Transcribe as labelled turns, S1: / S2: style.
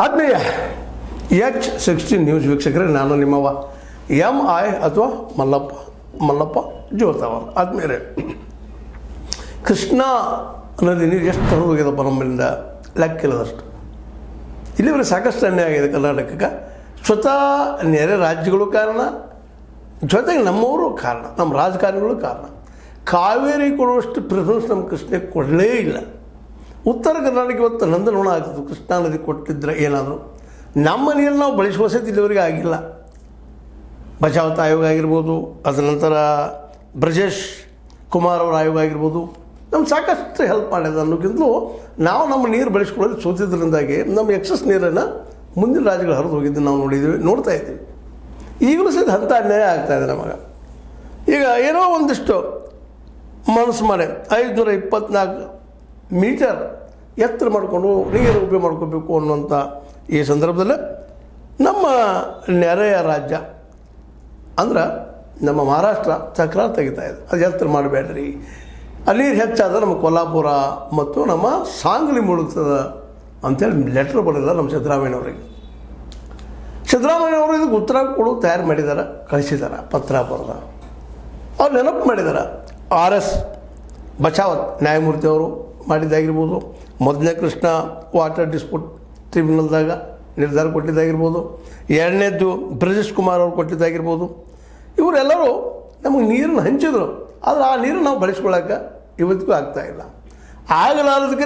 S1: ಆತ್ಮೀಯ H16 news ವೀಕ್ಷಕರೇ, ನಾನು ನಿಮ್ಮವ MI ಅಥವಾ ಮಲ್ಲಪ್ಪ ಜೋತಾವರ್. ಆದ್ಮೇಲೆ ಕೃಷ್ಣಾ ನದಿ ನೀರು ಎಷ್ಟು ಹೊರಗೆ ಹೋಗ್ಯದಪ್ಪ ನಮ್ಮಿಂದ ಲೆಕ್ಕಿಲ್ಲದಷ್ಟು. ಇಲ್ಲಿವರೆಗೆ ಸಾಕಷ್ಟು ಅನ್ಯಾಯ ಆಗಿದೆ ಕರ್ನಾಟಕಕ್ಕೆ. ಸ್ವತಃ ನೆರೆ ರಾಜ್ಯಗಳು ಕಾರಣ, ಜೊತೆಗೆ ನಮ್ಮವರು ಕಾರಣ, ನಮ್ಮ ರಾಜಕಾರಣಿಗಳು ಕಾರಣ. ಕಾವೇರಿ ಕೊಡುವಷ್ಟು ಪ್ರಿಫರೆನ್ಸ್ ನಮ್ಮ ಕೃಷ್ಣಕ್ಕೆ ಕೊಡಲೇ ಇಲ್ಲ. ಉತ್ತರ ಕರ್ನಾಟಕ ಇವತ್ತು ನಂದನವನ ಆಗ್ತದೆ. ಕೃಷ್ಣಾ ನದಿ ಕೊಟ್ಟಿದ್ದರೆ ಏನಾದರೂ ನಮ್ಮ ನೀರು ನಾವು ಬಳಸುವ ಸಹಿತ ಇಲ್ಲಿವರೆಗೆ ಆಗಿಲ್ಲ. ಬಚಾವತ್ ಆಯೋಗ ಆಗಿರ್ಬೋದು, ಅದರ ನಂತರ ಬ್ರಜೇಶ್ ಕುಮಾರ್ ಅವರ ಆಯೋಗ ಆಗಿರ್ಬೋದು, ನಮ್ಗೆ ಸಾಕಷ್ಟು ಹೆಲ್ಪ್ ಮಾಡಿದೆ ಅನ್ನೋಕ್ಕಿಂತಲೂ ನಾವು ನಮ್ಮ ನೀರು ಬಳಸ್ಕೊಳ್ಳೋದು ಸೋತಿದ್ದರಿಂದಾಗಿ ನಮ್ಮ ಎಕ್ಸಸ್ ನೀರನ್ನು ಮುಂದಿನ ರಾಜ್ಯಗಳು ಹರಿದು ಹೋಗಿದ್ದು ನಾವು ನೋಡ್ತಾ ಇದ್ದೀವಿ. ಈಗಲೂ ಸಹಿತ ಅಂಥ ಅನ್ಯಾಯ ಆಗ್ತಾಯಿದೆ ನಮಗೆ. ಈಗ ಏನೋ ಒಂದಿಷ್ಟು ಮನಸ್ಸು ಮಾಡಿ 524 ಮೀಟರ್ ಎತ್ತರ ಮಾಡಿಕೊಂಡು ನೀರು ಉಪಯೋಗ ಮಾಡ್ಕೋಬೇಕು ಅನ್ನುವಂಥ ಈ ಸಂದರ್ಭದಲ್ಲಿ ನಮ್ಮ ನೆರೆಯ ರಾಜ್ಯ ಅಂದ್ರೆ ನಮ್ಮ ಮಹಾರಾಷ್ಟ್ರ ತಕರಾರು ತೆಗಿತಾ ಇದೆ. ಅದು ಎತ್ತರ ಮಾಡಬೇಡ್ರಿ, ಅಲ್ಲಿ ನೀರು ಹೆಚ್ಚಾದರೆ ನಮ್ಮ ಕೊಲ್ಹಾಪುರ ಮತ್ತು ನಮ್ಮ ಸಾಂಗ್ಲಿ ಮುಳುಗ್ತದೆ ಅಂಥೇಳಿ ಲೆಟ್ರ್ ಬರೆದಿದ್ದಾರೆ ನಮ್ಮ ಸಿದ್ದರಾಮಯ್ಯನವರಿಗೆ. ಸಿದ್ದರಾಮಯ್ಯನವರು ಇದಕ್ಕೆ ಉತ್ತರ ಕೊಡು ತಯಾರು ಮಾಡಿದ್ದಾರೆ, ಕಳಿಸಿದ್ದಾರೆ, ಪತ್ರ ಬರೆದ. ಅವ್ರು ನೆನಪು ಮಾಡಿದ್ದಾರೆ. RS ಬಚಾವತ್ ನ್ಯಾಯಮೂರ್ತಿಯವರು ಮಾಡಿದ್ದಾಗಿರ್ಬೋದು, ಮೊದಲನೇ ಕೃಷ್ಣ ವಾಟರ್ ಡಿಸ್ಪ್ಯೂಟ್ ಟ್ರಿಬ್ಯುನಲ್ದಾಗ ನಿರ್ಧಾರ ಕೊಟ್ಟಿದ್ದಾಗಿರ್ಬೋದು, ಎರಡನೇದ್ದು ಬ್ರಜೇಶ್ ಕುಮಾರ್ ಅವರು ಕೊಟ್ಟಿದ್ದಾಗಿರ್ಬೋದು. ಇವರೆಲ್ಲರೂ ನಮಗೆ ನೀರನ್ನು ಹಂಚಿದ್ರು. ಆದರೆ ಆ ನೀರು ನಾವು ಬಳಸ್ಕೊಳ್ಳೋಕೆ ಇವತ್ತಿಗೂ ಆಗ್ತಾಯಿಲ್ಲ. ಆಗಲಾರದಕ್ಕೆ